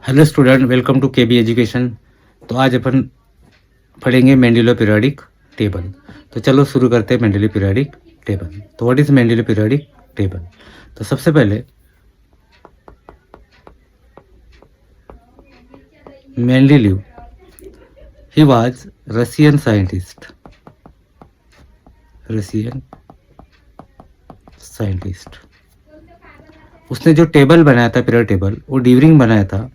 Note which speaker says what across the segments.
Speaker 1: Hello student, welcome to KB education. तो आज अपन पढ़ेंगे मेंडेलियो पीरियोडिक टेबल। तो चलो शुरू करते हैं मेंडेलियो पीरियोडिक टेबल। तो व्हाट इज मेंडेलियो पीरियोडिक टेबल? तो सबसे पहले मेंडेलियो ही वाज रशियन साइंटिस्ट। उसने जो टेबल बनाया था पीरियड टेबल, वो ड्यूरिंग बनाया था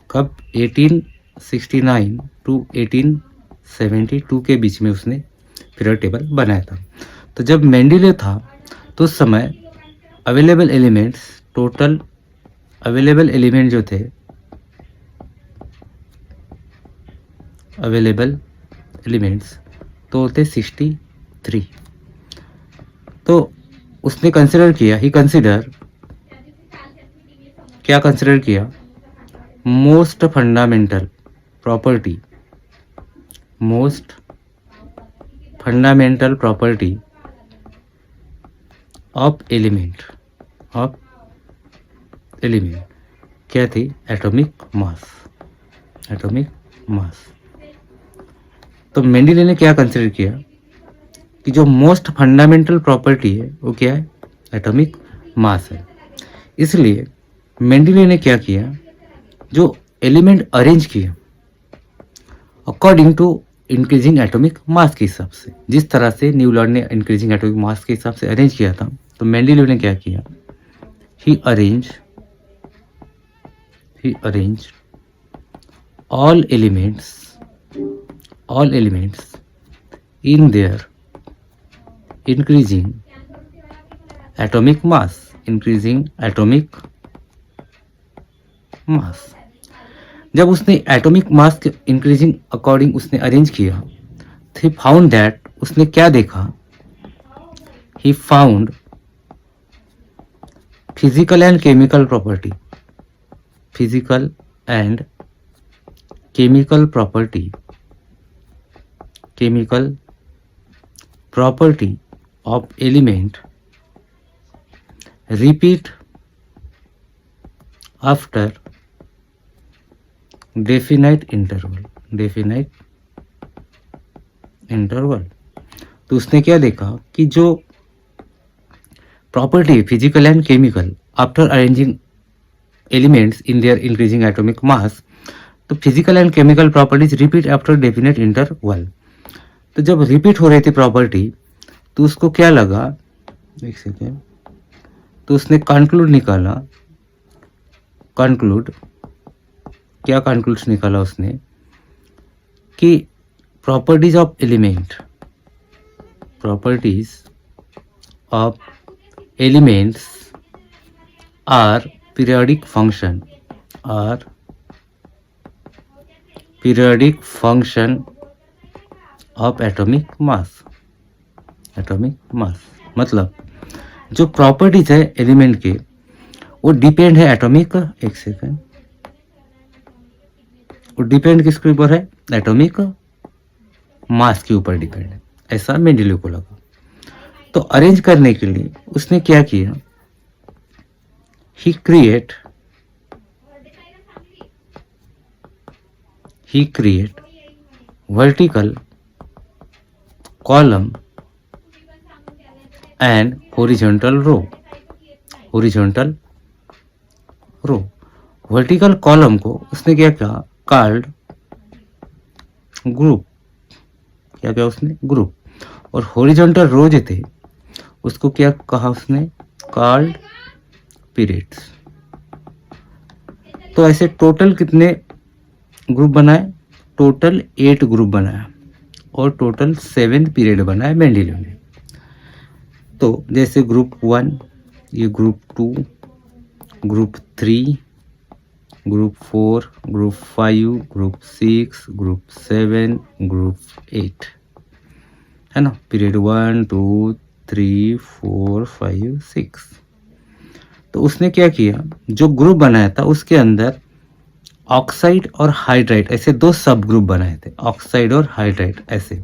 Speaker 1: कब? 1869 टू 1872 के बीच में उसने पीरियड टेबल बनाया था। तो जब मेंडेलियो था तो उस समय अवेलेबल एलिमेंट जो थे, अवेलेबल एलिमेंट्स तो होते 63। तो उसने कंसिडर किया, क्या कंसिडर किया? Most fundamental property of element क्या थी? Atomic mass. तो मेंडेलियो ने क्या कंसिडर किया कि जो मोस्ट फंडामेंटल प्रॉपर्टी है वो क्या है? एटॉमिक मास है। इसलिए मेंडेलियो ने क्या किया, जो एलिमेंट अरेंज किए according to increasing atomic mass के हिसाब से, जिस तरह से न्यूलैंड ने इंक्रीजिंग एटॉमिक मास के हिसाब से अरेंज किया था, तो मेंडेलियो ने क्या किया? ही arrange all elements in their increasing atomic mass. जब उसने एटॉमिक मास के इंक्रीजिंग अकॉर्डिंग उसने अरेंज किया, ही फाउंड दैट, उसने क्या देखा? He found physical and chemical property of element repeat after definite interval। तो उसने क्या देखा कि जो property physical and chemical after arranging elements in their increasing atomic mass, तो physical and chemical properties repeat after definite interval. तो जब repeat हो रही थी प्रॉपर्टी, तो उसको क्या लगा? एक सेकेंड। तो उसने क्या कंक्लूड निकाला उसने? कि properties of elements are periodic function of atomic mass. मतलब जो प्रॉपर्टीज है एलिमेंट के, वो डिपेंड है किसके ऊपर है? एटॉमिक मास के ऊपर डिपेंड है, ऐसा मेंडेलियो को लगा। तो अरेंज करने के लिए उसने क्या किया? He create vertical column and horizontal row. Vertical column को उसने क्या कहा? Called group. ग्रुप। और होरिजेंटल रो जो थे उसको क्या कहा उसने? Called periods. तो ऐसे टोटल कितने ग्रुप बनाए? टोटल 8 ग्रुप बनाया और टोटल 7 पीरियड बनाए मेंडेलियो ने। तो जैसे ग्रुप 1, ये group 2, group 3, group 4, group 5, group 6, group 7, group 8, है ना? पीरियड 1 2 3 4 5 6। तो उसने क्या किया, जो ग्रुप बनाया था उसके अंदर ऑक्साइड और हाइड्राइड ऐसे 2 सब ग्रुप बनाए थे। ऑक्साइड और हाइड्राइड ऐसे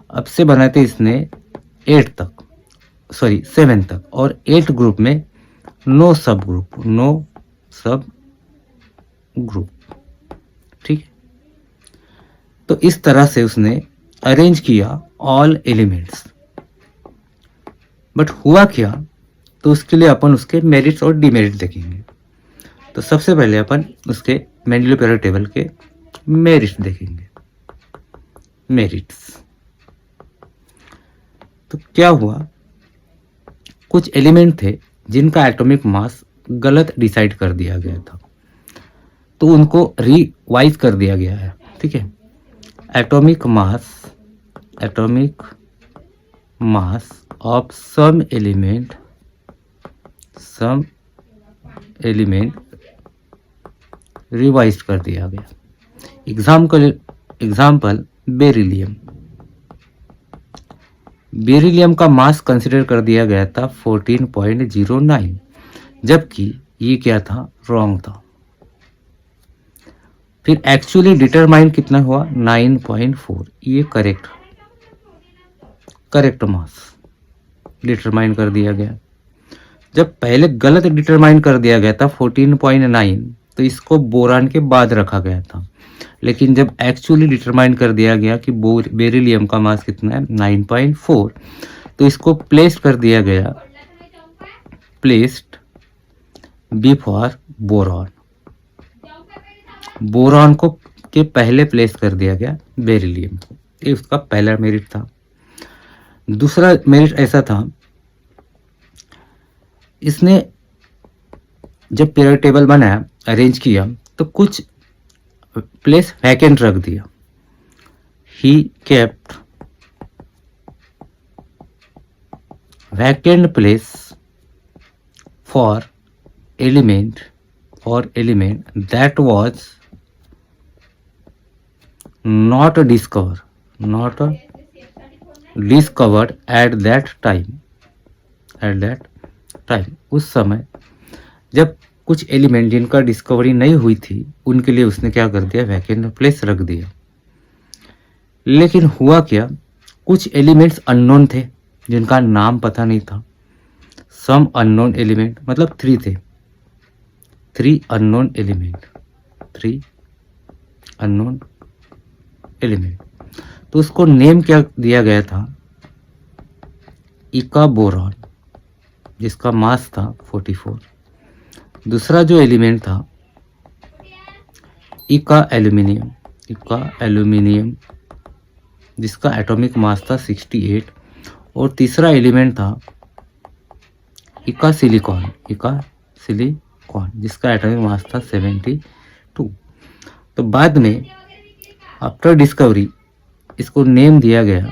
Speaker 1: अब से बनाए थे इसने 7 तक। और 8 ग्रुप में नो सब ग्रुप। ठीक है, तो इस तरह से उसने अरेंज किया ऑल एलिमेंट्स। बट हुआ क्या, तो उसके लिए अपन उसके मेरिट्स और डिमेरिट देखेंगे। तो सबसे पहले अपन उसके मेंडलीव पीरियोडिक टेबल के मेरिट्स देखेंगे। मेरिट्स तो क्या हुआ, कुछ एलिमेंट थे जिनका एटॉमिक मास गलत डिसाइड कर दिया गया था, तो उनको रिवाइज कर दिया गया है। ठीक है, atomic mass of some element revise कर दिया गया। एग्जाम्पल बेरिलियम का मास कंसिडर कर दिया गया था 14.09, जबकि ये क्या था, रॉन्ग था। फिर एक्चुअली डिटरमाइन कितना हुआ, 9.4, ये करेक्ट मास डिटरमाइन कर दिया गया। जब पहले गलत डिटरमाइन कर दिया गया था 14.9, तो इसको बोरान के बाद रखा गया था, लेकिन जब एक्चुअली डिटरमाइन कर दिया गया कि बेरिलियम का मास कितना है, 9.4, तो इसको प्लेस कर दिया गया, प्लेस्ड बिफोर बोरॉन। बोरॉन को के पहले प्लेस कर दिया गया बेरिलियम को। ये उसका पहला मेरिट था। दूसरा मेरिट ऐसा था, इसने जब पीरियोडिक टेबल बनाया, अरेंज किया, तो कुछ प्लेस वैकेंट रख दिया। He kept vacant place for element that was not discovered at that time। उस समय जब कुछ एलिमेंट जिनका डिस्कवरी नहीं हुई थी, उनके लिए उसने क्या कर दिया, वैकेंट प्लेस रख दिया। लेकिन हुआ क्या, कुछ एलिमेंट्स अननोन थे जिनका नाम पता नहीं था। सम अननोन एलिमेंट मतलब 3 थे, 3 अननोन एलिमेंट। तो उसको नेम क्या दिया गया था, इका बोरॉन, जिसका मास था 44। दूसरा जो एलिमेंट था इका एल्यूमिनियम, जिसका एटॉमिक मास था 68। और तीसरा एलिमेंट था इका सिलिकॉन, जिसका एटॉमिक मास था 72। तो बाद में आफ्टर डिस्कवरी इसको नेम दिया गया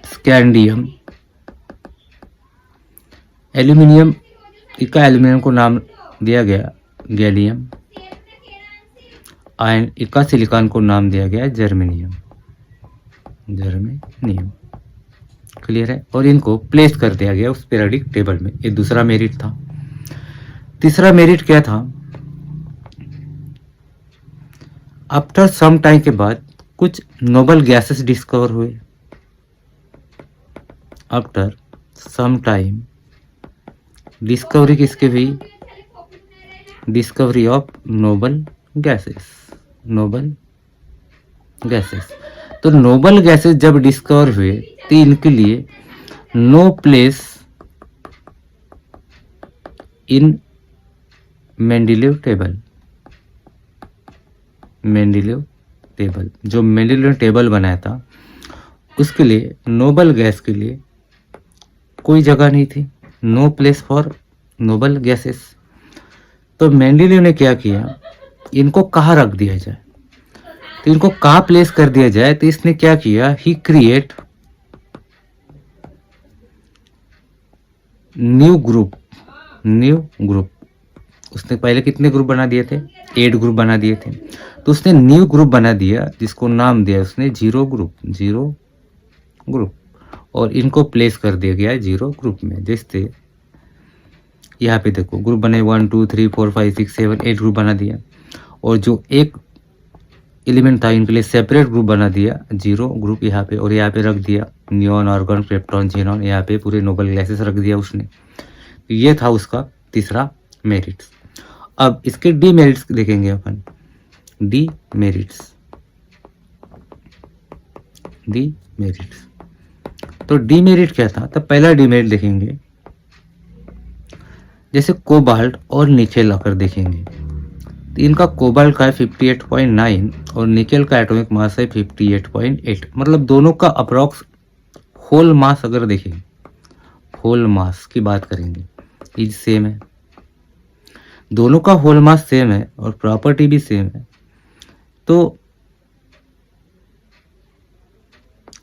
Speaker 1: स्कैंडियम। इका एल्यूमिनियम को नाम दिया गया गैलियम, एंड इका सिलिकॉन को नाम दिया गया जर्मेनियम। क्लियर है। और इनको प्लेस कर दिया गया उस पीरियोडिक टेबल में। ये दूसरा मेरिट था। तीसरा मेरिट क्या था, आफ्टर सम टाइम के बाद कुछ नोबल गैसेस डिस्कवर हुए। आफ्टर सम टाइम डिस्कवरी किसके हुई, डिस्कवरी ऑफ नोबल गैसेस। तो नोबल गैसेस जब डिस्कवर हुए, तो इनके लिए no place in Mendeleev table. जो मेंडलीव टेबल बनाया था, उसके लिए नोबल गैस के लिए कोई जगह नहीं थी, no place for noble gases. तो मेंडलीव ने क्या किया, इनको कहाँ रख दिया जाए, तो इनको कहाँ प्लेस कर दिया जाए, तो इसने क्या किया, ही क्रिएट न्यू ग्रुप। उसने पहले कितने ग्रुप बना दिए थे, 8 ग्रुप बना दिए थे। तो उसने न्यू ग्रुप बना दिया, जिसको नाम दिया उसने 0 ग्रुप। और इनको प्लेस कर दिया गया 0 ग्रुप में। जैसे यहाँ पे देखो ग्रुप बने 1 2 3 4 5 6 7 8 ग्रुप बना दिया। और जो एक एलिमेंट था, इनके लिए सेपरेट ग्रुप बना दिया 0 ग्रुप यहाँ पे। और यहाँ पे रख दिया नियॉन, आर्गन, क्रिप्टॉन, जेनॉन, यहाँ पे पूरे नोबल गैसेस रख दिया उसने। ये था उसका तीसरा मेरिट। अब इसके डीमेरिट्स देखेंगे अपन, डीमेरिट्स। तो डीमेरिट क्या था? तो पहला डीमेरिट देखेंगे, जैसे कोबाल्ट और निकेल आकर देखेंगे, तो इनका कोबाल्ट का है 58.9 और निकेल का एटॉमिक मास है 58.8, मतलब दोनों का अप्रॉक्स होल मास अगर देखें, होल मास की बात करेंगे, इज सेम है, दोनों का होल मास सेम है और प्रॉपर्टी भी सेम है, तो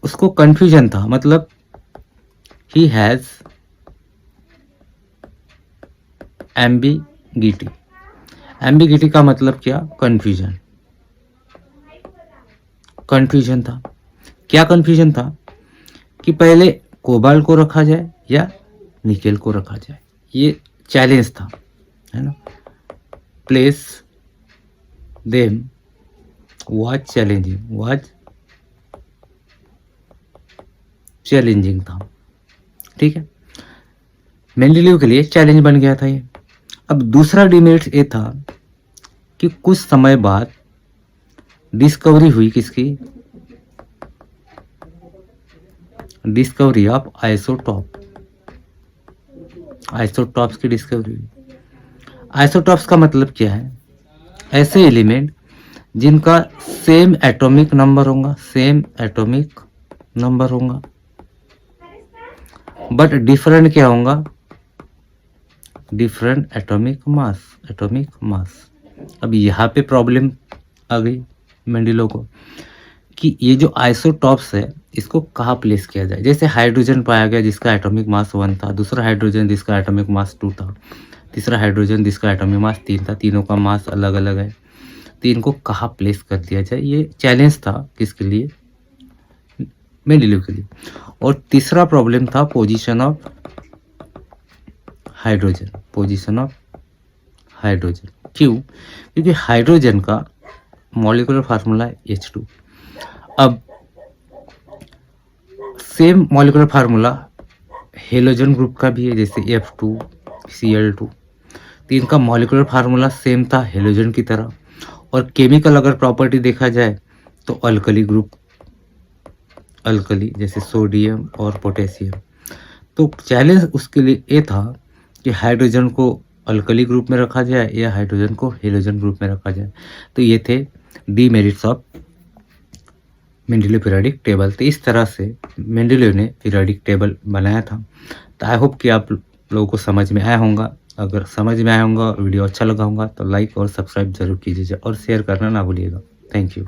Speaker 1: उसको कंफ्यूजन था, मतलब ही हैज एम्बिगिटी। एम्बिगिटी का मतलब क्या? कंफ्यूजन। कंफ्यूजन था, क्या कंफ्यूजन था कि पहले कोबाल्ट को रखा जाए या निकेल को रखा जाए, ये चैलेंज था, है ना। प्लेस देम वाज चैलेंजिंग था, ठीक है। मेंडेलीव के लिए चैलेंज बन गया था ये। अब दूसरा डिमेरिट ये था कि कुछ समय बाद डिस्कवरी हुई, किसकी? डिस्कवरी ऑफ आइसोटॉप्स की डिस्कवरी हुई। आइसोटॉप्स का मतलब क्या है? ऐसे एलिमेंट जिनका सेम एटॉमिक नंबर होगा, बट डिफरेंट क्या होगा? Different atomic mass. अब यहाँ पे प्रॉब्लम आ गई मेंडेलीव को कि ये जो आइसोटॉप्स है इसको कहाँ प्लेस किया जाए। जैसे हाइड्रोजन पाया गया जिसका एटॉमिक मास 1 था, दूसरा हाइड्रोजन जिसका एटॉमिक मास 2 था, तीसरा हाइड्रोजन जिसका एटॉमिक मास 3 था, तीनों का मास अलग अलग है, तो इनको कहाँ प्लेस कर दिया जाए, ये चैलेंज था किसके लिए? मेंडेलीव के लिए। और तीसरा प्रॉब्लम था पोजीशन ऑफ हाइड्रोजन। क्यों? क्योंकि हाइड्रोजन का मॉलिक्यूलर फार्मूला है H2। अब same molecular formula halogen group का भी है, जैसे F2Cl2, तो इनका मॉलिक्यूलर फार्मूला सेम था हेलोजन की तरह। और केमिकल अगर प्रॉपर्टी देखा जाए तो अल्कली ग्रुप, जैसे सोडियम और पोटेशियम। तो चैलेंज उसके लिए ये था कि हाइड्रोजन को अल्कली ग्रुप में रखा जाए या हाइड्रोजन को हेलोजन ग्रुप में रखा जाए। तो ये थे demerits of Mendeleev periodic table. तो इस तरह से मेंडेलीव ने पीरियोडिक टेबल बनाया था। तो आई होप कि आप लोगों को समझ में आया होगा। अगर समझ में आया होगा, वीडियो अच्छा लगा होगा तो लाइक और सब्सक्राइब जरूर कीजिएगा और शेयर करना ना भूलिएगा। Thank you.